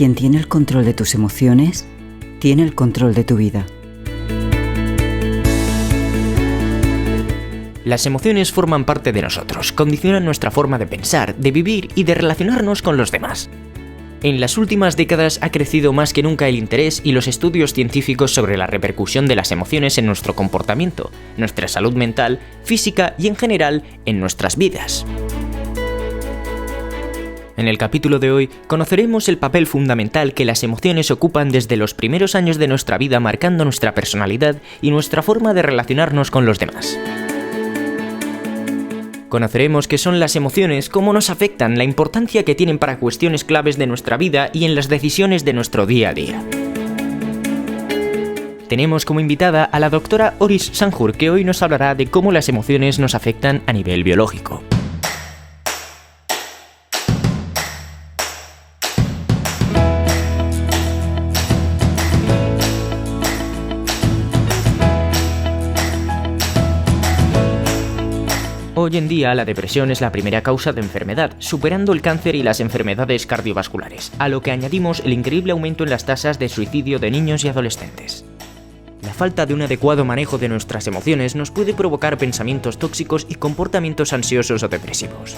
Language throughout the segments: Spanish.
Quien tiene el control de tus emociones, tiene el control de tu vida. Las emociones forman parte de nosotros, condicionan nuestra forma de pensar, de vivir y de relacionarnos con los demás. En las últimas décadas ha crecido más que nunca el interés y los estudios científicos sobre la repercusión de las emociones en nuestro comportamiento, nuestra salud mental, física y en general en nuestras vidas. En el capítulo de hoy conoceremos el papel fundamental que las emociones ocupan desde los primeros años de nuestra vida, marcando nuestra personalidad y nuestra forma de relacionarnos con los demás. Conoceremos qué son las emociones, cómo nos afectan, la importancia que tienen para cuestiones claves de nuestra vida y en las decisiones de nuestro día a día. Tenemos como invitada a la doctora Oris Sanjur, que hoy nos hablará de cómo las emociones nos afectan a nivel biológico. Hoy en día, la depresión es la primera causa de enfermedad, superando el cáncer y las enfermedades cardiovasculares, a lo que añadimos el increíble aumento en las tasas de suicidio de niños y adolescentes. La falta de un adecuado manejo de nuestras emociones nos puede provocar pensamientos tóxicos y comportamientos ansiosos o depresivos.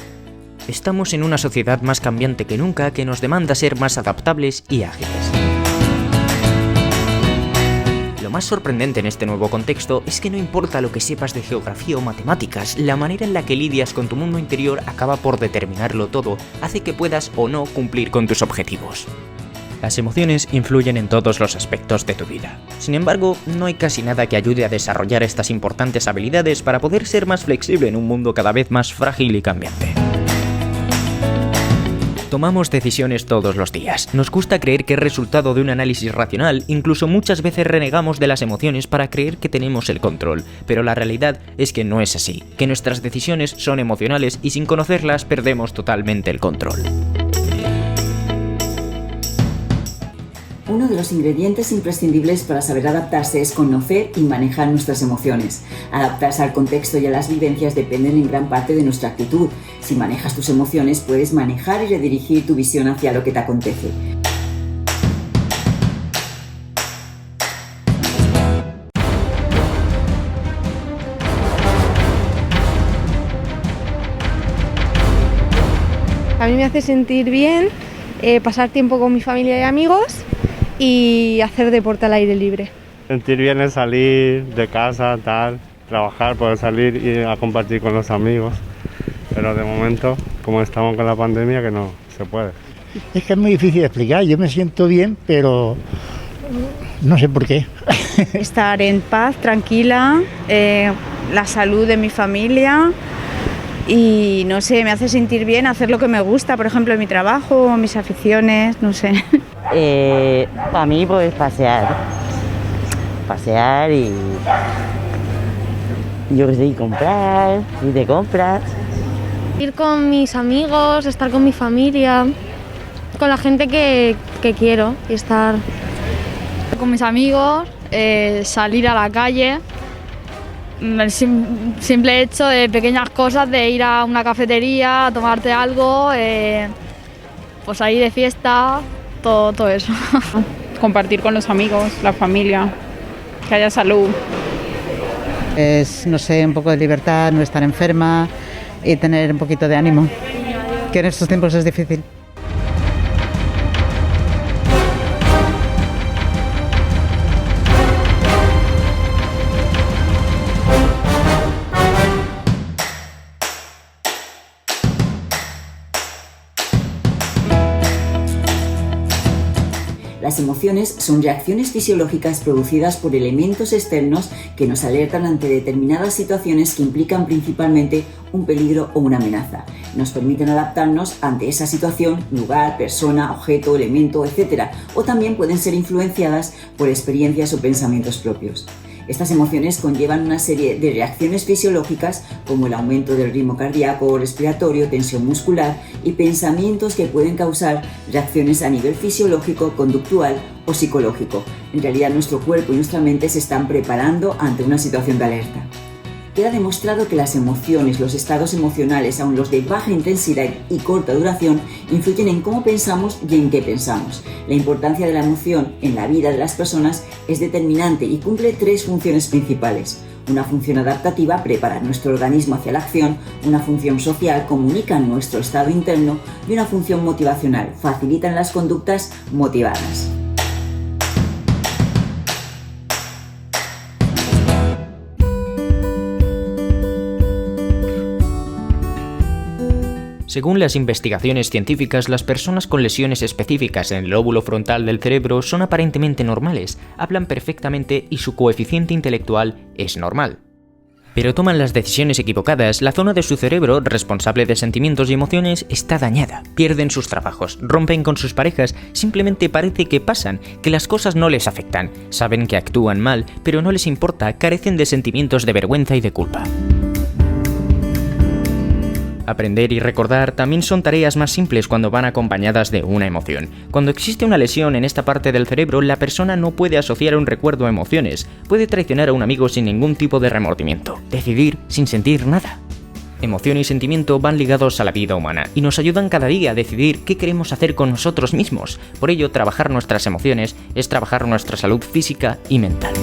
Estamos en una sociedad más cambiante que nunca que nos demanda ser más adaptables y ágiles. Lo más sorprendente en este nuevo contexto es que no importa lo que sepas de geografía o matemáticas, la manera en la que lidias con tu mundo interior acaba por determinarlo todo, hace que puedas o no cumplir con tus objetivos. Las emociones influyen en todos los aspectos de tu vida. Sin embargo, no hay casi nada que ayude a desarrollar estas importantes habilidades para poder ser más flexible en un mundo cada vez más frágil y cambiante. Tomamos decisiones todos los días. Nos gusta creer que es resultado de un análisis racional, incluso muchas veces renegamos de las emociones para creer que tenemos el control, pero la realidad es que no es así, que nuestras decisiones son emocionales y sin conocerlas perdemos totalmente el control. Uno de los ingredientes imprescindibles para saber adaptarse es conocer y manejar nuestras emociones. Adaptarse al contexto y a las vivencias dependen en gran parte de nuestra actitud. Si manejas tus emociones, puedes manejar y redirigir tu visión hacia lo que te acontece. A mí me hace sentir bien pasar tiempo con mi familia y amigos y hacer deporte al aire libre. Sentir bien es salir de casa, trabajar, poder salir y a compartir con los amigos. Pero de momento, como estamos con la pandemia, que no se puede. Es que es muy difícil de explicar. Yo me siento bien, pero no sé por qué. Estar en paz, tranquila, la salud de mi familia y no sé, me hace sentir bien hacer lo que me gusta, por ejemplo, en mi trabajo, mis aficiones, no sé. Para mí, pues pasear y yo qué sé, y comprar, ir de compras. Ir con mis amigos, estar con mi familia, con la gente que quiero y estar con mis amigos, salir a la calle, el simple hecho de pequeñas cosas, de ir a una cafetería, a tomarte algo, pues ahí de fiesta, todo eso. Compartir con los amigos, la familia, que haya salud. Es, no sé, un poco de libertad, no estar enferma y tener un poquito de ánimo, que en estos tiempos es difícil. Las emociones son reacciones fisiológicas producidas por elementos externos que nos alertan ante determinadas situaciones que implican principalmente un peligro o una amenaza. Nos permiten adaptarnos ante esa situación, lugar, persona, objeto, elemento, etc. O también pueden ser influenciadas por experiencias o pensamientos propios. Estas emociones conllevan una serie de reacciones fisiológicas como el aumento del ritmo cardíaco o respiratorio, tensión muscular y pensamientos que pueden causar reacciones a nivel fisiológico, conductual o psicológico. En realidad nuestro cuerpo y nuestra mente se están preparando ante una situación de alerta. Queda demostrado que las emociones, los estados emocionales, aun los de baja intensidad y corta duración, influyen en cómo pensamos y en qué pensamos. La importancia de la emoción en la vida de las personas es determinante y cumple 3 funciones principales. Una función adaptativa prepara nuestro organismo hacia la acción, una función social comunica nuestro estado interno y una función motivacional facilitan las conductas motivadas. Según las investigaciones científicas, las personas con lesiones específicas en el lóbulo frontal del cerebro son aparentemente normales, hablan perfectamente y su coeficiente intelectual es normal. Pero toman las decisiones equivocadas, la zona de su cerebro responsable de sentimientos y emociones está dañada, pierden sus trabajos, rompen con sus parejas, simplemente parece que pasan, que las cosas no les afectan, saben que actúan mal, pero no les importa, carecen de sentimientos de vergüenza y de culpa. Aprender y recordar también son tareas más simples cuando van acompañadas de una emoción. Cuando existe una lesión en esta parte del cerebro, la persona no puede asociar un recuerdo a emociones, puede traicionar a un amigo sin ningún tipo de remordimiento, decidir sin sentir nada. Emoción y sentimiento van ligados a la vida humana y nos ayudan cada día a decidir qué queremos hacer con nosotros mismos. Por ello, trabajar nuestras emociones es trabajar nuestra salud física y mental.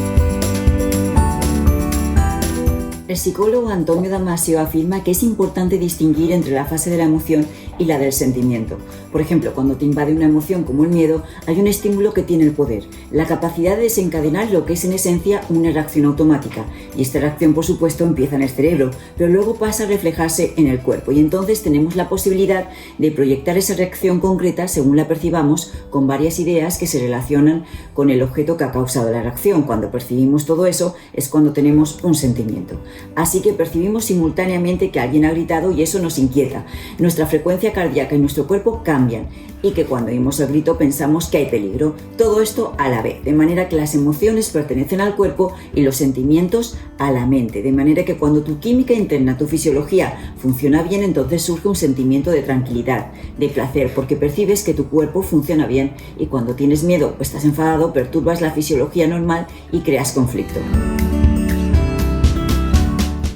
El psicólogo Antonio Damasio afirma que es importante distinguir entre la fase de la emoción y la del sentimiento. Por ejemplo, cuando te invade una emoción como el miedo, hay un estímulo que tiene el poder, la capacidad de desencadenar lo que es en esencia una reacción automática. Y esta reacción, por supuesto, empieza en el cerebro, pero luego pasa a reflejarse en el cuerpo. Y entonces tenemos la posibilidad de proyectar esa reacción concreta según la percibamos con varias ideas que se relacionan con el objeto que ha causado la reacción. Cuando percibimos todo eso es cuando tenemos un sentimiento. Así que percibimos simultáneamente que alguien ha gritado y eso nos inquieta. Nuestra frecuencia cardíaca y nuestro cuerpo cambian y que cuando oímos el grito pensamos que hay peligro. Todo esto a la vez, de manera que las emociones pertenecen al cuerpo y los sentimientos a la mente. De manera que cuando tu química interna, tu fisiología funciona bien, entonces surge un sentimiento de tranquilidad, de placer, porque percibes que tu cuerpo funciona bien y cuando tienes miedo o estás enfadado, perturbas la fisiología normal y creas conflicto.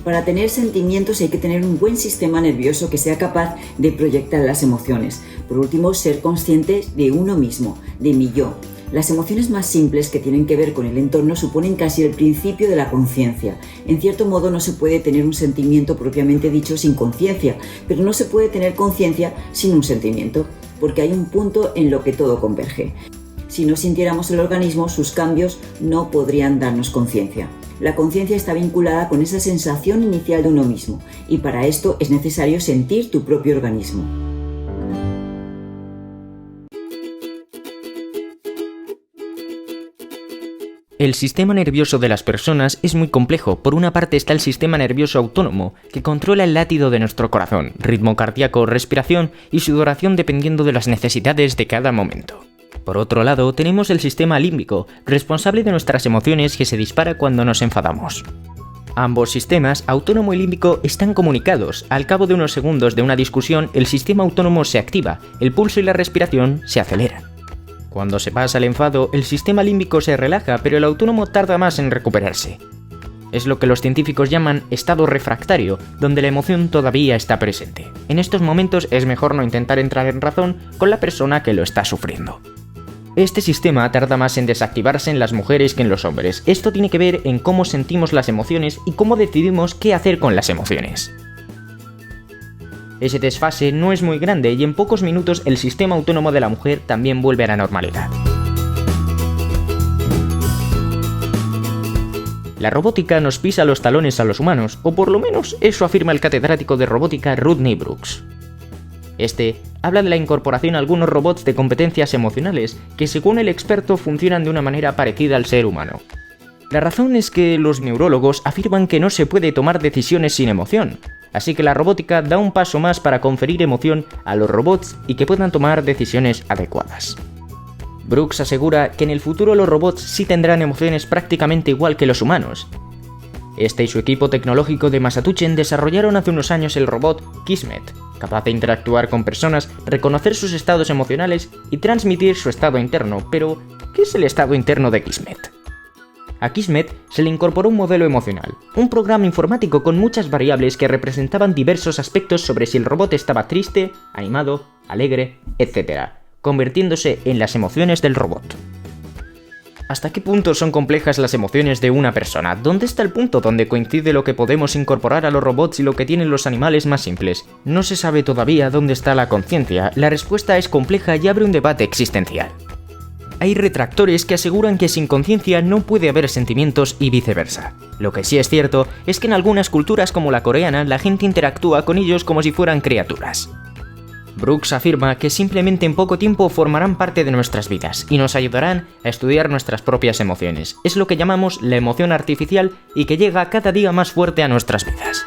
Para tener sentimientos hay que tener un buen sistema nervioso que sea capaz de proyectar las emociones. Por último, ser conscientes de uno mismo, de mi yo. Las emociones más simples que tienen que ver con el entorno suponen casi el principio de la conciencia. En cierto modo no se puede tener un sentimiento propiamente dicho sin conciencia, pero no se puede tener conciencia sin un sentimiento, porque hay un punto en lo que todo converge. Si no sintiéramos el organismo, sus cambios no podrían darnos conciencia. La conciencia está vinculada con esa sensación inicial de uno mismo, y para esto es necesario sentir tu propio organismo. El sistema nervioso de las personas es muy complejo. Por una parte está el sistema nervioso autónomo, que controla el latido de nuestro corazón, ritmo cardíaco, respiración y sudoración dependiendo de las necesidades de cada momento. Por otro lado, tenemos el sistema límbico, responsable de nuestras emociones que se dispara cuando nos enfadamos. Ambos sistemas, autónomo y límbico, están comunicados. Al cabo de unos segundos de una discusión, el sistema autónomo se activa, el pulso y la respiración se aceleran. Cuando se pasa el enfado, el sistema límbico se relaja, pero el autónomo tarda más en recuperarse. Es lo que los científicos llaman estado refractario, donde la emoción todavía está presente. En estos momentos es mejor no intentar entrar en razón con la persona que lo está sufriendo. Este sistema tarda más en desactivarse en las mujeres que en los hombres. Esto tiene que ver en cómo sentimos las emociones y cómo decidimos qué hacer con las emociones. Ese desfase no es muy grande y en pocos minutos el sistema autónomo de la mujer también vuelve a la normalidad. La robótica nos pisa los talones a los humanos, o por lo menos eso afirma el catedrático de robótica Rodney Brooks. Este habla de la incorporación a algunos robots de competencias emocionales que, según el experto, funcionan de una manera parecida al ser humano. La razón es que los neurólogos afirman que no se puede tomar decisiones sin emoción, así que la robótica da un paso más para conferir emoción a los robots y que puedan tomar decisiones adecuadas. Brooks asegura que en el futuro los robots sí tendrán emociones prácticamente igual que los humanos. Este y su equipo tecnológico de Massachusetts desarrollaron hace unos años el robot Kismet, capaz de interactuar con personas, reconocer sus estados emocionales y transmitir su estado interno. Pero, ¿qué es el estado interno de Kismet? A Kismet se le incorporó un modelo emocional, un programa informático con muchas variables que representaban diversos aspectos sobre si el robot estaba triste, animado, alegre, etc., convirtiéndose en las emociones del robot. ¿Hasta qué punto son complejas las emociones de una persona? ¿Dónde está el punto donde coincide lo que podemos incorporar a los robots y lo que tienen los animales más simples? No se sabe todavía dónde está la conciencia, la respuesta es compleja y abre un debate existencial. Hay retractores que aseguran que sin conciencia no puede haber sentimientos y viceversa. Lo que sí es cierto es que en algunas culturas como la coreana la gente interactúa con ellos como si fueran criaturas. Brooks afirma que simplemente en poco tiempo formarán parte de nuestras vidas y nos ayudarán a estudiar nuestras propias emociones. Es lo que llamamos la emoción artificial y que llega cada día más fuerte a nuestras vidas.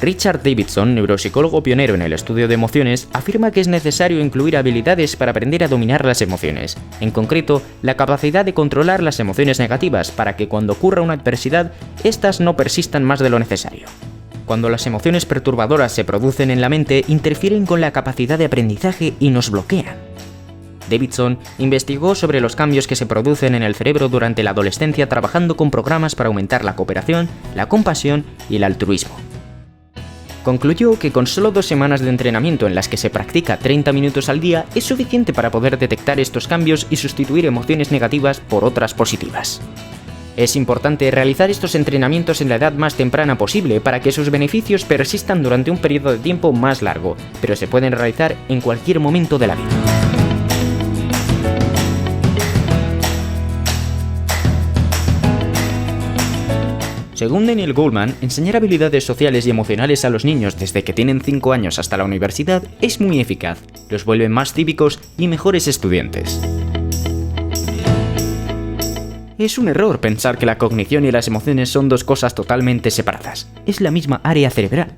Richard Davidson, neuropsicólogo pionero en el estudio de emociones, afirma que es necesario incluir habilidades para aprender a dominar las emociones, en concreto, la capacidad de controlar las emociones negativas para que cuando ocurra una adversidad, éstas no persistan más de lo necesario. Cuando las emociones perturbadoras se producen en la mente, interfieren con la capacidad de aprendizaje y nos bloquean. Davidson investigó sobre los cambios que se producen en el cerebro durante la adolescencia trabajando con programas para aumentar la cooperación, la compasión y el altruismo. Concluyó que con solo 2 semanas de entrenamiento en las que se practica 30 minutos al día es suficiente para poder detectar estos cambios y sustituir emociones negativas por otras positivas. Es importante realizar estos entrenamientos en la edad más temprana posible para que sus beneficios persistan durante un periodo de tiempo más largo, pero se pueden realizar en cualquier momento de la vida. Según Daniel Goleman, enseñar habilidades sociales y emocionales a los niños desde que tienen 5 años hasta la universidad es muy eficaz, los vuelve más cívicos y mejores estudiantes. Es un error pensar que la cognición y las emociones son 2 cosas totalmente separadas, es la misma área cerebral.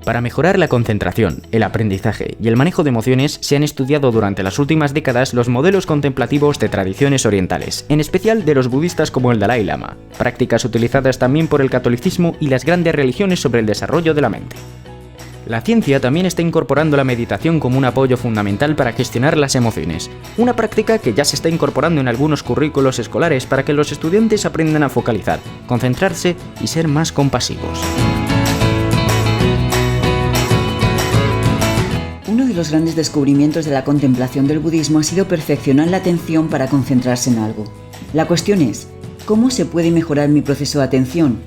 Para mejorar la concentración, el aprendizaje y el manejo de emociones se han estudiado durante las últimas décadas los modelos contemplativos de tradiciones orientales, en especial de los budistas como el Dalai Lama, prácticas utilizadas también por el catolicismo y las grandes religiones sobre el desarrollo de la mente. La ciencia también está incorporando la meditación como un apoyo fundamental para gestionar las emociones, una práctica que ya se está incorporando en algunos currículos escolares para que los estudiantes aprendan a focalizar, concentrarse y ser más compasivos. Uno de los grandes descubrimientos de la contemplación del budismo ha sido perfeccionar la atención para concentrarse en algo. La cuestión es, ¿cómo se puede mejorar mi proceso de atención?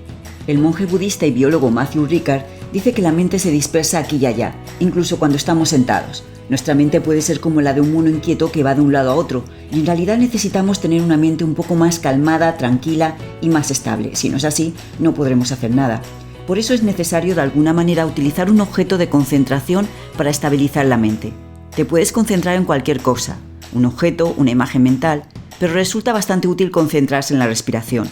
El monje budista y biólogo Matthew Ricard dice que la mente se dispersa aquí y allá, incluso cuando estamos sentados. Nuestra mente puede ser como la de un mono inquieto que va de un lado a otro, y en realidad necesitamos tener una mente un poco más calmada, tranquila y más estable. Si no es así, no podremos hacer nada. Por eso es necesario de alguna manera utilizar un objeto de concentración para estabilizar la mente. Te puedes concentrar en cualquier cosa, un objeto, una imagen mental, pero resulta bastante útil concentrarse en la respiración.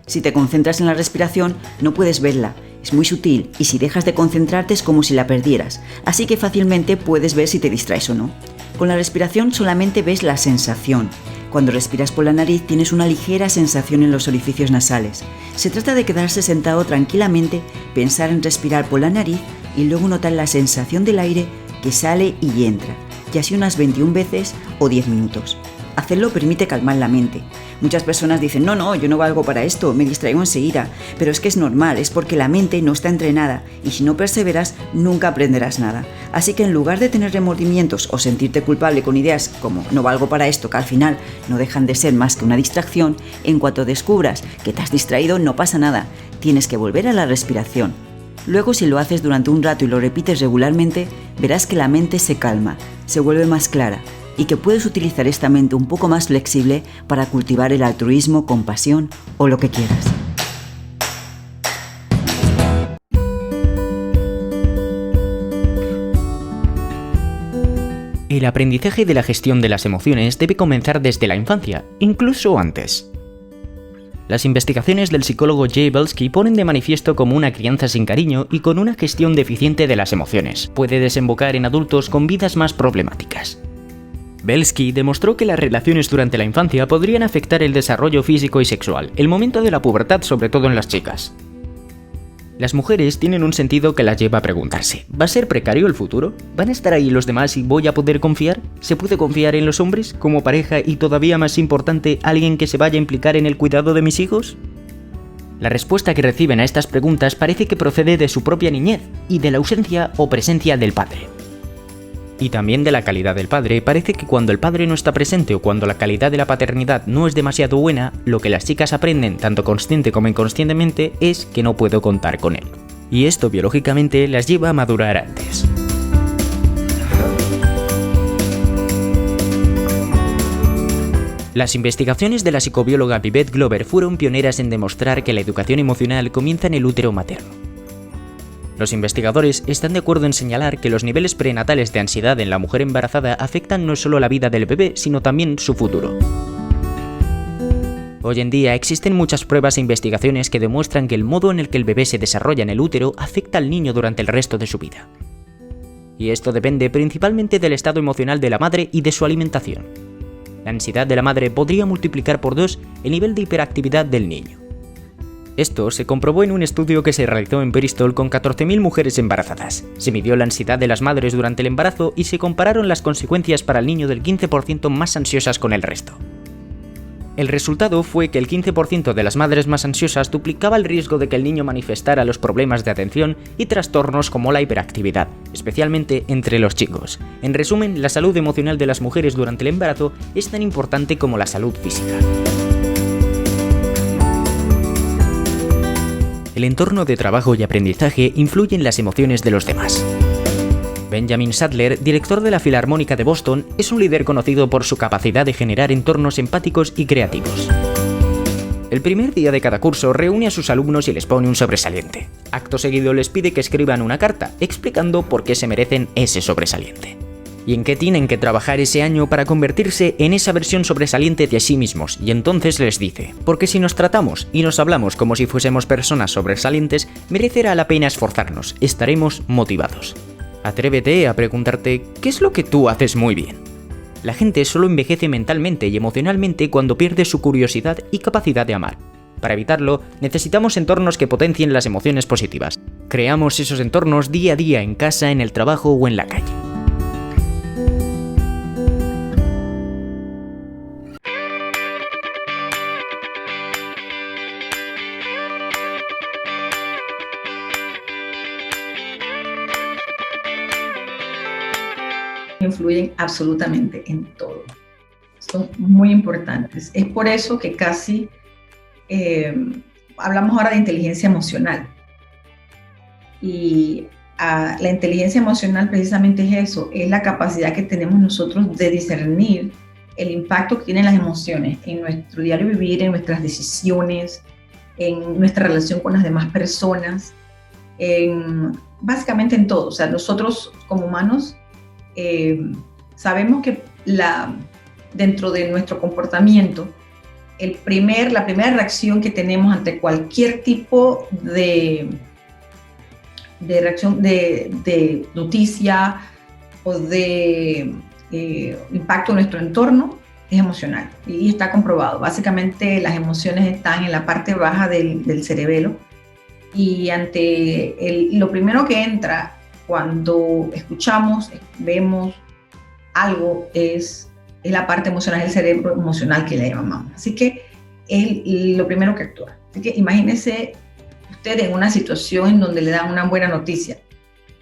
Si te concentras en la respiración, no puedes verla, es muy sutil y si dejas de concentrarte es como si la perdieras, así que fácilmente puedes ver si te distraes o no. Con la respiración solamente ves la sensación. Cuando respiras por la nariz tienes una ligera sensación en los orificios nasales. Se trata de quedarse sentado tranquilamente, pensar en respirar por la nariz y luego notar la sensación del aire que sale y entra, y así unas 21 veces o 10 minutos. Hacerlo permite calmar la mente. Muchas personas dicen, no, yo no valgo para esto, me distraigo enseguida, pero es que es normal, es porque la mente no está entrenada y si no perseveras nunca aprenderás nada. Así que en lugar de tener remordimientos o sentirte culpable con ideas como no valgo para esto, que al final no dejan de ser más que una distracción, en cuanto descubras que te has distraído no pasa nada, tienes que volver a la respiración. Luego si lo haces durante un rato y lo repites regularmente, verás que la mente se calma, se vuelve más clara, y que puedes utilizar esta mente un poco más flexible para cultivar el altruismo, compasión o lo que quieras. El aprendizaje de la gestión de las emociones debe comenzar desde la infancia, incluso antes. Las investigaciones del psicólogo Jay Belsky ponen de manifiesto cómo una crianza sin cariño y con una gestión deficiente de las emociones puede desembocar en adultos con vidas más problemáticas. Belsky demostró que las relaciones durante la infancia podrían afectar el desarrollo físico y sexual, el momento de la pubertad sobre todo en las chicas. Las mujeres tienen un sentido que las lleva a preguntarse, ¿va a ser precario el futuro? ¿Van a estar ahí los demás y voy a poder confiar? ¿Se puede confiar en los hombres como pareja y todavía más importante, alguien que se vaya a implicar en el cuidado de mis hijos? La respuesta que reciben a estas preguntas parece que procede de su propia niñez y de la ausencia o presencia del padre. Y también de la calidad del padre. Parece que cuando el padre no está presente o cuando la calidad de la paternidad no es demasiado buena, lo que las chicas aprenden, tanto consciente como inconscientemente, es que no puedo contar con él. Y esto biológicamente las lleva a madurar antes. Las investigaciones de la psicobióloga Vivette Glover fueron pioneras en demostrar que la educación emocional comienza en el útero materno. Los investigadores están de acuerdo en señalar que los niveles prenatales de ansiedad en la mujer embarazada afectan no solo la vida del bebé, sino también su futuro. Hoy en día existen muchas pruebas e investigaciones que demuestran que el modo en el que el bebé se desarrolla en el útero afecta al niño durante el resto de su vida. Y esto depende principalmente del estado emocional de la madre y de su alimentación. La ansiedad de la madre podría multiplicar por 2 el nivel de hiperactividad del niño. Esto se comprobó en un estudio que se realizó en Bristol con 14.000 mujeres embarazadas. Se midió la ansiedad de las madres durante el embarazo y se compararon las consecuencias para el niño del 15% más ansiosas con el resto. El resultado fue que el 15% de las madres más ansiosas duplicaba el riesgo de que el niño manifestara los problemas de atención y trastornos como la hiperactividad, especialmente entre los chicos. En resumen, la salud emocional de las mujeres durante el embarazo es tan importante como la salud física. El entorno de trabajo y aprendizaje influye en las emociones de los demás. Benjamin Sadler, director de la Filarmónica de Boston, es un líder conocido por su capacidad de generar entornos empáticos y creativos. El primer día de cada curso reúne a sus alumnos y les pone un sobresaliente. Acto seguido les pide que escriban una carta, explicando por qué se merecen ese sobresaliente. Y en qué tienen que trabajar ese año para convertirse en esa versión sobresaliente de sí mismos, y entonces les dice, porque si nos tratamos y nos hablamos como si fuésemos personas sobresalientes, merecerá la pena esforzarnos, estaremos motivados. Atrévete a preguntarte, ¿qué es lo que tú haces muy bien? La gente solo envejece mentalmente y emocionalmente cuando pierde su curiosidad y capacidad de amar. Para evitarlo, necesitamos entornos que potencien las emociones positivas. Creamos esos entornos día a día en casa, en el trabajo o en la calle. Influyen absolutamente en todo. Son muy importantes. Es por eso que casi hablamos ahora de inteligencia emocional. Y la inteligencia emocional precisamente es eso, es la capacidad que tenemos nosotros de discernir el impacto que tienen las emociones en nuestro diario vivir, en nuestras decisiones, en nuestra relación con las demás personas, básicamente en todo. O sea, nosotros como humanos sabemos que dentro de nuestro comportamiento, la primera reacción que tenemos ante cualquier tipo de reacción, de noticia o de impacto en nuestro entorno es emocional y está comprobado. Básicamente las emociones están en la parte baja del cerebelo y lo primero que entra cuando escuchamos, vemos algo es la parte emocional del cerebro emocional que le llamamos. Así que es lo primero que actúa. Así que imagínese usted en una situación en donde le dan una buena noticia.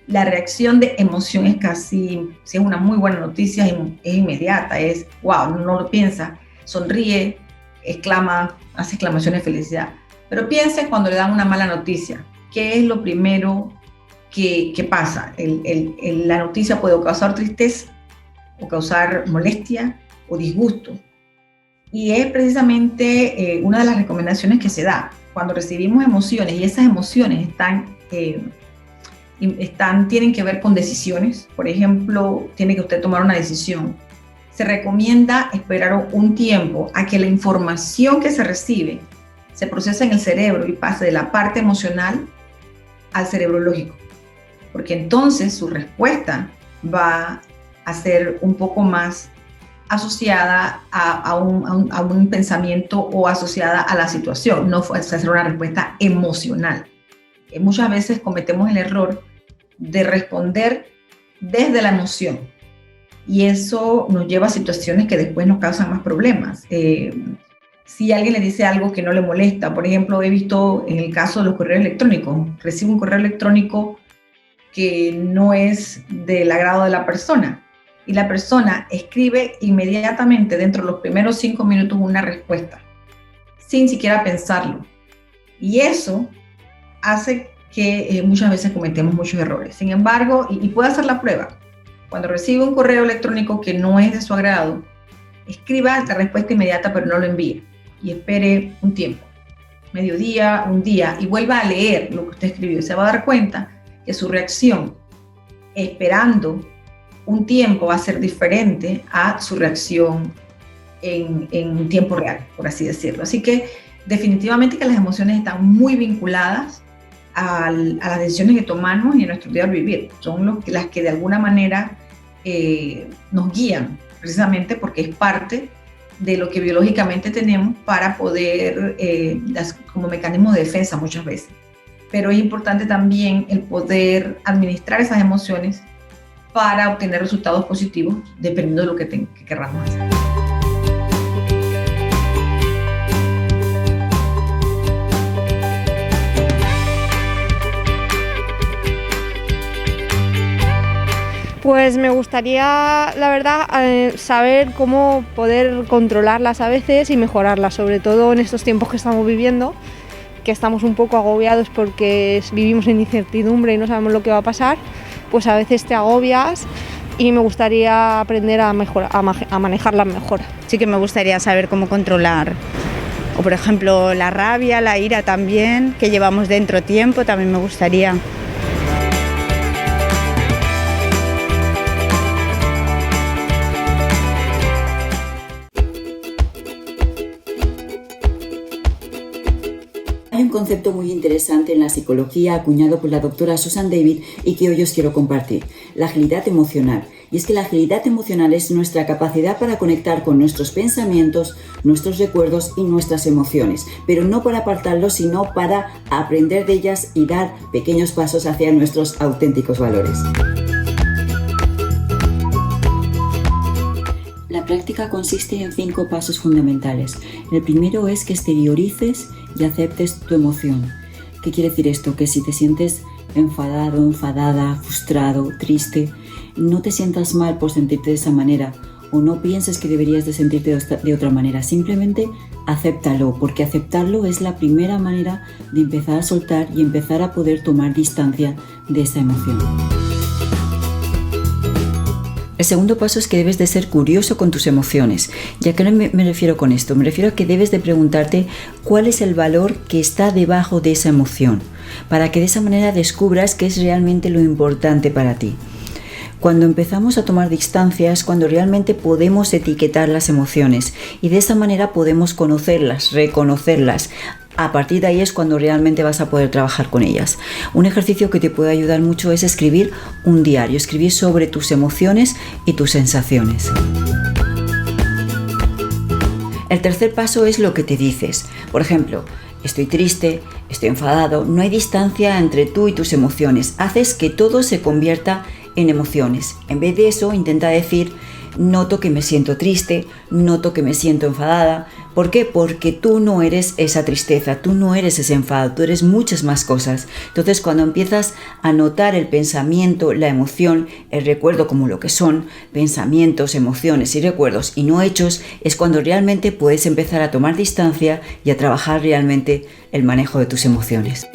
La reacción de emoción es casi, si es una muy buena noticia, es inmediata, es wow, no lo piensa, sonríe, exclama, hace exclamaciones de felicidad. Pero piense cuando le dan una mala noticia, ¿qué es lo primero que pasa? La noticia puede causar tristeza, o causar molestia o disgusto. Y es precisamente una de las recomendaciones que se da. Cuando recibimos emociones y esas emociones tienen que ver con decisiones, por ejemplo, tiene que usted tomar una decisión, se recomienda esperar un tiempo a que la información que se recibe se procese en el cerebro y pase de la parte emocional al cerebro lógico, porque entonces su respuesta va a ser un poco más asociada a un pensamiento o asociada a la situación, no fue a hacer una respuesta emocional. muchas veces cometemos el error de responder desde la emoción. Y eso nos lleva a situaciones que después nos causan más problemas. Si alguien le dice algo que no le molesta, por ejemplo, he visto en el caso de los correos electrónicos, recibo un correo electrónico que no es del agrado de la persona y la persona escribe inmediatamente dentro de los primeros 5 minutos una respuesta, sin siquiera pensarlo. Y eso hace que muchas veces cometemos muchos errores. Sin embargo, y puede hacer la prueba, cuando recibe un correo electrónico que no es de su agrado, escriba la respuesta inmediata pero no lo envíe y espere un tiempo, mediodía, un día, y vuelva a leer lo que usted escribió. Se va a dar cuenta que su reacción esperando un tiempo va a ser diferente a su reacción en tiempo real, por así decirlo. Así que definitivamente que las emociones están muy vinculadas a las decisiones que tomamos y a nuestro diario vivir. Son las que de alguna manera nos guían, precisamente porque es parte de lo que biológicamente tenemos para poder, como mecanismo de defensa muchas veces. Pero es importante también el poder administrar esas emociones para obtener resultados positivos dependiendo de lo que querramos hacer. Pues me gustaría, la verdad, saber cómo poder controlarlas a veces y mejorarlas, sobre todo en estos tiempos que estamos viviendo, que estamos un poco agobiados porque vivimos en incertidumbre y no sabemos lo que va a pasar, pues a veces te agobias y me gustaría aprender a manejarlas mejor. Sí que me gustaría saber cómo controlar, o por ejemplo la rabia, la ira también, que llevamos dentro tiempo, también me gustaría. Hay un concepto muy interesante en la psicología acuñado por la doctora Susan David y que hoy os quiero compartir, la agilidad emocional. Y es que la agilidad emocional es nuestra capacidad para conectar con nuestros pensamientos, nuestros recuerdos y nuestras emociones, pero no para apartarlos, sino para aprender de ellas y dar pequeños pasos hacia nuestros auténticos valores. La práctica consiste en 5 pasos fundamentales. El primero es que exteriorices y aceptes tu emoción. ¿Qué quiere decir esto? Que si te sientes enfadado, enfadada, frustrado, triste, no te sientas mal por sentirte de esa manera o no pienses que deberías de sentirte de otra manera. Simplemente acéptalo, porque aceptarlo es la primera manera de empezar a soltar y empezar a poder tomar distancia de esa emoción. El segundo paso es que debes de ser curioso con tus emociones. ¿Y a qué me refiero con esto? Me refiero a que debes de preguntarte cuál es el valor que está debajo de esa emoción, para que de esa manera descubras qué es realmente lo importante para ti. Cuando empezamos a tomar distancia es cuando realmente podemos etiquetar las emociones y de esa manera podemos conocerlas, reconocerlas. A partir de ahí es cuando realmente vas a poder trabajar con ellas. Un ejercicio que te puede ayudar mucho es escribir un diario, escribir sobre tus emociones y tus sensaciones. El tercer paso es lo que te dices. Por ejemplo, estoy triste, estoy enfadado, no hay distancia entre tú y tus emociones. Haces que todo se convierta en emociones. En vez de eso, intenta decir: noto que me siento triste, noto que me siento enfadada. ¿Por qué? Porque tú no eres esa tristeza, tú no eres ese enfado, tú eres muchas más cosas. Entonces, cuando empiezas a notar el pensamiento, la emoción, el recuerdo como lo que son, pensamientos, emociones y recuerdos y no hechos, es cuando realmente puedes empezar a tomar distancia y a trabajar realmente el manejo de tus emociones.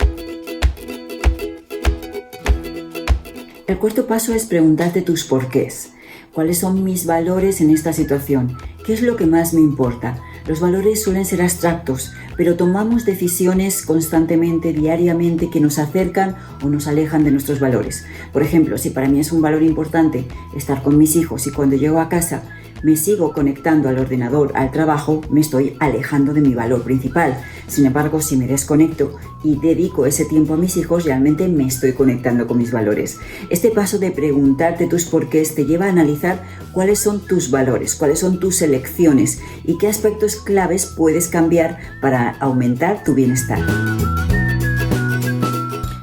El cuarto paso es preguntarte tus porqués. ¿Cuáles son mis valores en esta situación? ¿Qué es lo que más me importa? Los valores suelen ser abstractos, pero tomamos decisiones constantemente, diariamente, que nos acercan o nos alejan de nuestros valores. Por ejemplo, si para mí es un valor importante estar con mis hijos y cuando llego a casa me sigo conectando al ordenador, al trabajo, me estoy alejando de mi valor principal. Sin embargo, si me desconecto y dedico ese tiempo a mis hijos, realmente me estoy conectando con mis valores. Este paso de preguntarte tus porqués te lleva a analizar cuáles son tus valores, cuáles son tus elecciones y qué aspectos claves puedes cambiar para aumentar tu bienestar.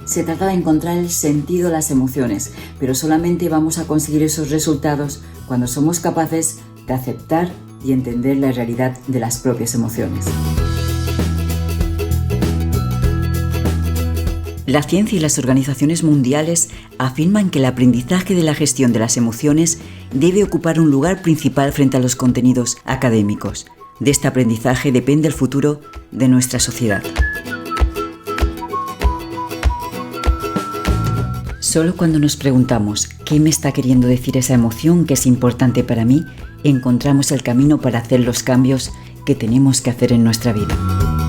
Se trata de encontrar el sentido a las emociones, pero solamente vamos a conseguir esos resultados cuando somos capaces de aceptar y entender la realidad de las propias emociones. La ciencia y las organizaciones mundiales afirman que el aprendizaje de la gestión de las emociones debe ocupar un lugar principal frente a los contenidos académicos. De este aprendizaje depende el futuro de nuestra sociedad. Solo cuando nos preguntamos ¿qué me está queriendo decir esa emoción que es importante para mí?, encontramos el camino para hacer los cambios que tenemos que hacer en nuestra vida.